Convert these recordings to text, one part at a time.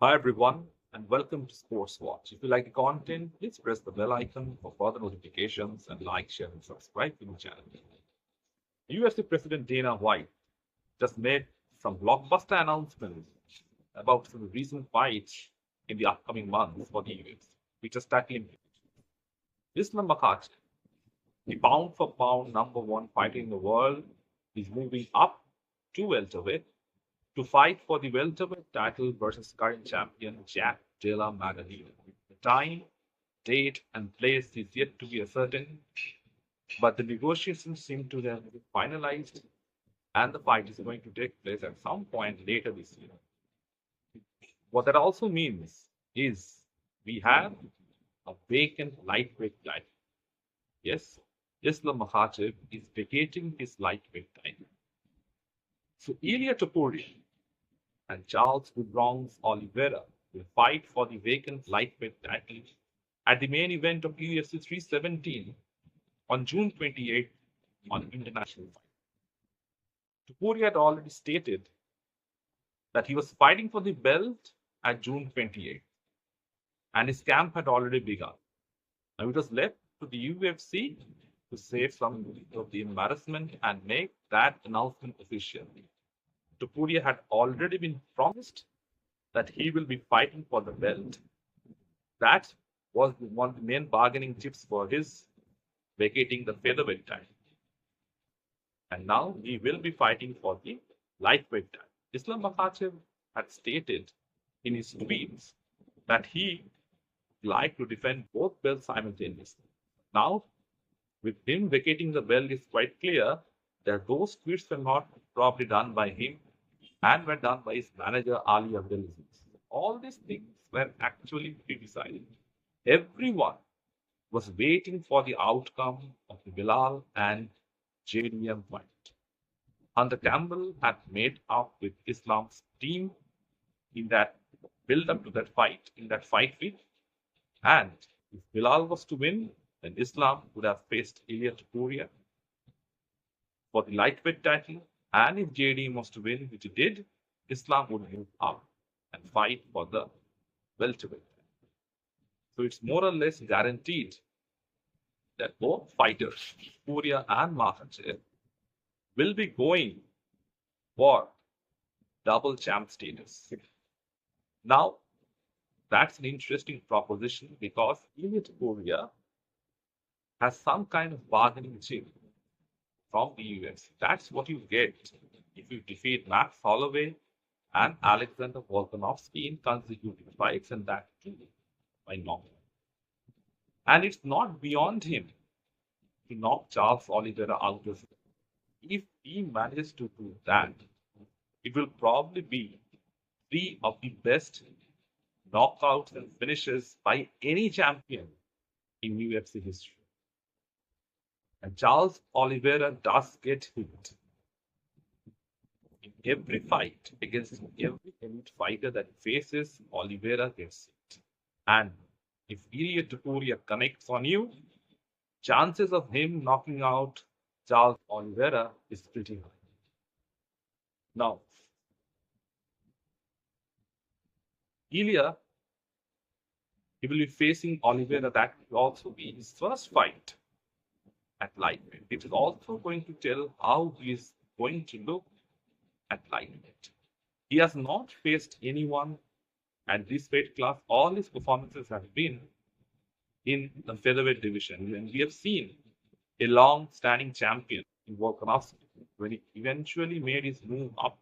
Hi everyone, and welcome to Sports Watch. If you like the content, please press the bell icon for further notifications and like, share, and subscribe to the channel. UFC President Dana White just made some blockbuster announcements about some recent fights in the upcoming months for the UFC, which is tackling Islam Makhachev, the pound for pound number one fighter in the world, is moving up to welterweight to fight for the welterweight title versus current champion Jack Della Maddalena. The time, date, and place is yet to be ascertained, but the negotiations seem to have been finalized, and the fight is going to take place at some point later this year. What that also means is we have a vacant lightweight title. Yes, Islam Makhachev is vacating his lightweight title. So Ilia Topuria and Charles Oliveira will fight for the vacant lightweight title at the main event of UFC 317 on June 28th on International Fight. Topuria had already stated that he was fighting for the belt at June 28th, and his camp had already begun. Now it was left to the UFC to save some of the embarrassment and make that announcement official. Topuria had already been promised that he will be fighting for the belt. That was one of the main bargaining chips for his vacating the featherweight title. And now he will be fighting for the lightweight title. Islam Makhachev had stated in his tweets that he would like to defend both belts simultaneously. Now, with him vacating the belt, it's quite clear that those tweets were not probably done by him and were done by his manager Ali Abdelaziz. All these things were actually pre-decided. Everyone was waiting for the outcome of the Bilal and JDM fight. Hunter Campbell had made up with Islam's team in that build up to that fight, in that fight week. And if Bilal was to win, then Islam would have faced Ilia Topuria for the lightweight title. And if JD was to win, which he did, Islam would move up and fight for the welterweight. So it's more or less guaranteed that both fighters, Topuria and Makhachev, will be going for double champ status. Now, that's an interesting proposition because Ilia Topuria has some kind of bargaining chip from the UFC. That's what you get if you defeat Max Holloway and Alexander Volkanovski in consecutive fights, and that too by knockout. And it's not beyond him to knock Charles Oliveira out of it. If he manages to do that, it will probably be three of the best knockouts and finishes by any champion in UFC history. And Charles Oliveira does get hit in every fight against every elite fighter that faces. Oliveira gets hit. And if Ilia Topuria connects on you, chances of him knocking out Charles Oliveira is pretty high. Now, Ilia, he will be facing Oliveira. That will also be his first fight at lightweight. It is also going to tell how he is going to look at lightweight. He has not faced anyone at this weight class. All his performances have been in the featherweight division. And we have seen a long-standing champion in Volkanovski. When he eventually made his move up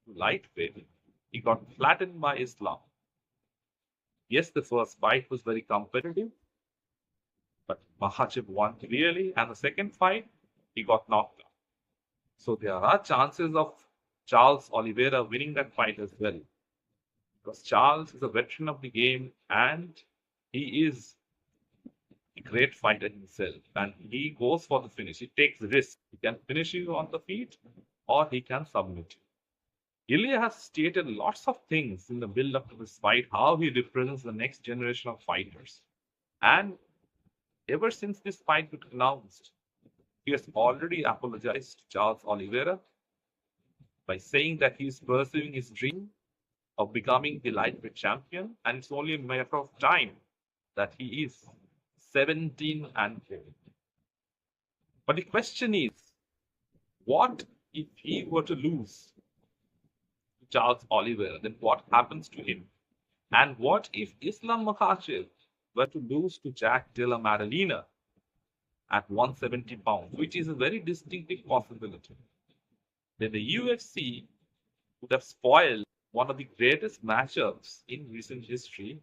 to lightweight, he got flattened by Islam. Yes, the first fight was very competitive, but Makhachev won clearly, and the second fight, he got knocked out. So there are chances of Charles Oliveira winning that fight as well. Because Charles is a veteran of the game and he is a great fighter himself. And he goes for the finish. He takes risks. He can finish you on the feet or he can submit you. Ilia has stated lots of things in the build-up to this fight, how he represents the next generation of fighters. And ever since this fight was announced, he has already apologized to Charles Oliveira by saying that he is pursuing his dream of becoming the lightweight champion, and it's only a matter of time that he is 17-4. But the question is, what if he were to lose to Charles Oliveira? Then what happens to him? And what if Islam Makhachev were to lose to Jack Della Maddalena at 170 pounds, which is a very distinctive possibility? Then the UFC would have spoiled one of the greatest matchups in recent history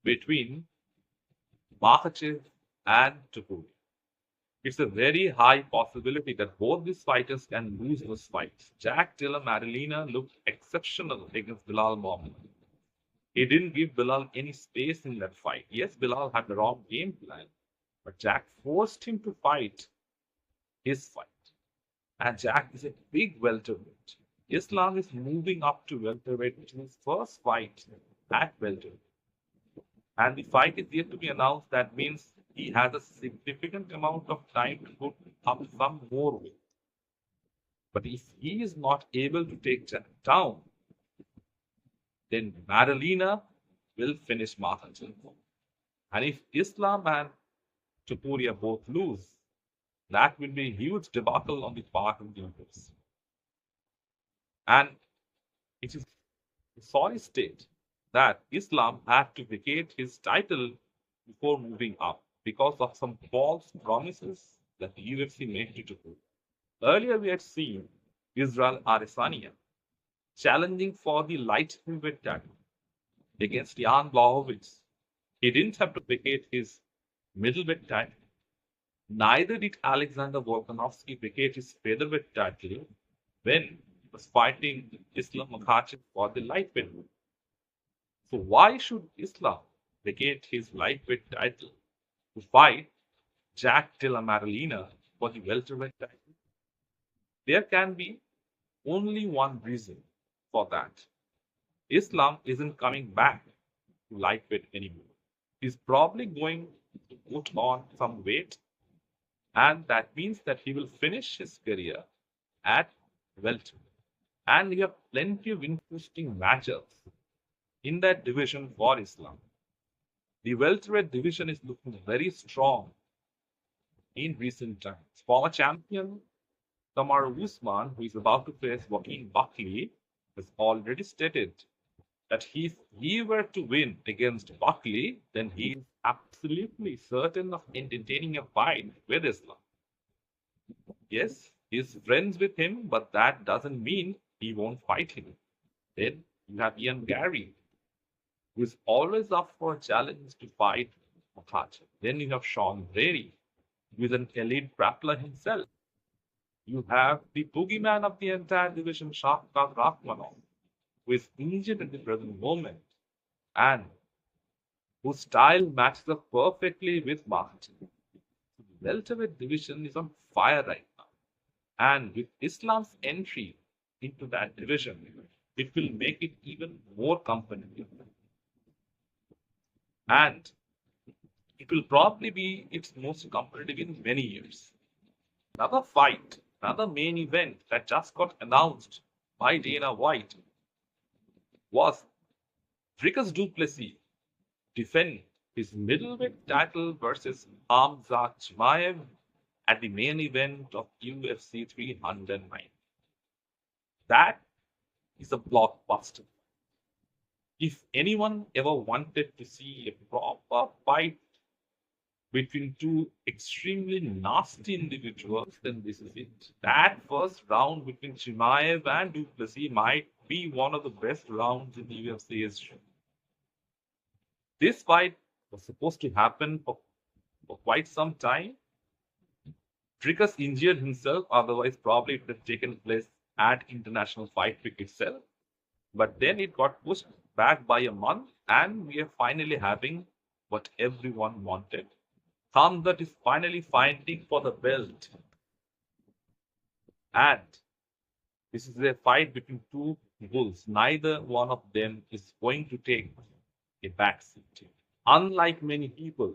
between Makhachev and Topuria. It's a very high possibility that both these fighters can lose those fights. Jack Della Maddalena looked exceptional against Bilal Muhammad. He didn't give Bilal any space in that fight. Yes, Bilal had the wrong game plan, but Jack forced him to fight his fight. And Jack is a big welterweight. Islam is moving up to welterweight, which is his first fight at welterweight. And the fight is yet to be announced. That means he has a significant amount of time to put up some more weight. But if he is not able to take Jack down, then Maddalena will finish Makhachev. And if Islam and Topuria both lose, that will be a huge debacle on the part of the UFC. And it is a sorry state that Islam had to vacate his title before moving up because of some false promises that the UFC made to Topuria. Earlier, we had seen Israel Adesanya challenging for the light heavyweight title against Jan Blachowicz. He didn't have to vacate his middleweight title. Neither did Alexander Volkanovski vacate his featherweight title when he was fighting Islam Makhachev for the lightweight. So why should Islam vacate his lightweight title to fight Jack Della Maddalena for the welterweight title? There can be only one reason for that. Islam isn't coming back to lightweight anymore. He's probably going to put on some weight, and that means that he will finish his career at welterweight. And we have plenty of interesting matchups in that division for Islam. The welterweight division is looking very strong in recent times. Former champion Kamaru Usman, who is about to face Joaquin Buckley, has already stated that if he were to win against Buckley, then he is absolutely certain of entertaining a fight with Islam. Yes, he's friends with him, but that doesn't mean he won't fight him. Then you have Ian Gary, who is always up for a challenge to fight Makhachev. Then you have Sean Brady, who is an elite grappler himself. You have the boogeyman of the entire division, Shavkat Rakhmonov, who is injured at the present moment and whose style matches up perfectly with Makhachev. The welterweight division is on fire right now. And with Islam's entry into that division, it will make it even more competitive. And it will probably be its most competitive in many years. Another fight, another main event that just got announced by Dana White was Dricus du Plessis defend his middleweight title versus Khamzat Chimaev at the main event of UFC 309. That is a blockbuster. If anyone ever wanted to see a proper fight between two extremely nasty individuals, then this is it. That first round between Chimaev and du Plessis might be one of the best rounds in the UFC history. This fight was supposed to happen for quite some time. Dricus injured himself, otherwise probably it would have taken place at International Fight Week itself. But then it got pushed back by a month, and we are finally having what everyone wanted. Khamzat is finally fighting for the belt. And this is a fight between two bulls. Neither one of them is going to take a backseat. Unlike many people,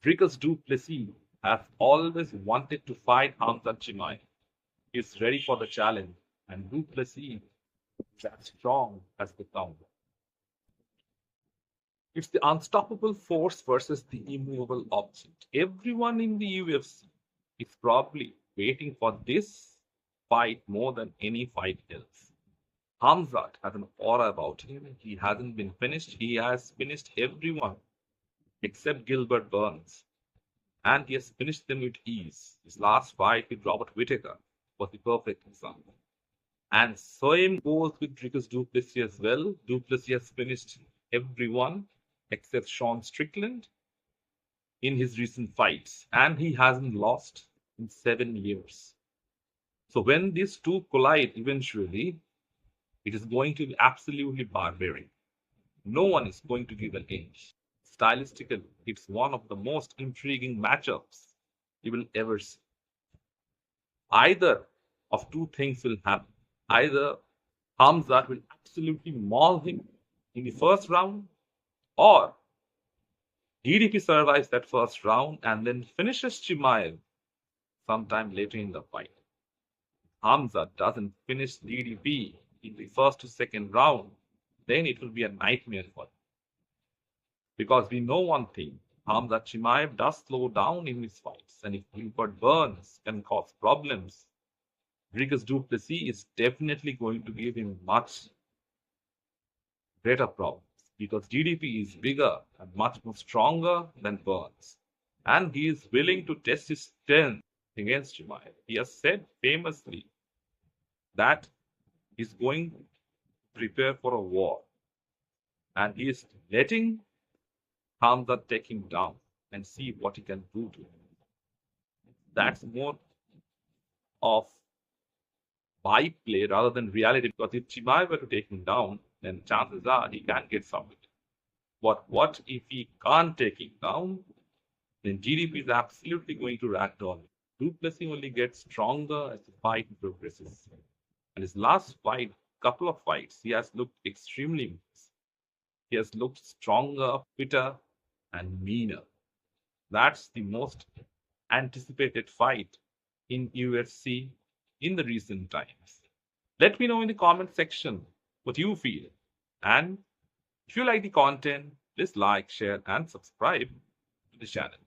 Dricus du Plessis has always wanted to fight Khamzat Chimaev. He's ready for the challenge, and du Plessis It's as strong as the counter. It's the unstoppable force versus the immovable object. Everyone in the UFC is probably waiting for this fight more than any fight else. Khamzat has an aura about him. He hasn't been finished. He has finished everyone except Gilbert Burns. And he has finished them with ease. His last fight with Robert Whittaker was the perfect example. And same goes with Dricus du Plessis as well. Du Plessis has finished everyone except Sean Strickland in his recent fights, and he hasn't lost in 7 years. So when these two collide eventually, it is going to be absolutely barbaric. No one is going to give an inch. Stylistically, it's one of the most intriguing matchups you will ever see. Either of two things will happen. Either Khamzat will absolutely maul him in the first round, or DDP survives that first round and then finishes Chimaev sometime later in the fight. Khamzat doesn't finish DDP in the first to second round, then it will be a nightmare for him. Because we know one thing, Khamzat Chimaev does slow down in his fights, and if Gilbert Burns can cause problems, Dricus du Plessis is definitely going to give him much greater problems because DDP is bigger and much more stronger than Burns. And he is willing to test his strength against Chimaev. He has said famously that he's going to prepare for a war. And he is letting Khamzat take him down and see what he can do to him. That's more of by play rather than reality, because if Chimaev were to take him down, then chances are he can get submitted. But what if he can't take him down? Then DDP is absolutely going to ragdoll him. Du Plessis only gets stronger as the fight progresses. And his last fight, couple of fights, he has looked extremely impressive. He has looked stronger, fitter, and meaner. That's the most anticipated fight in UFC in the recent times. Let me know in the comment section what you feel. And if you like the content, please like, share, and subscribe to the channel.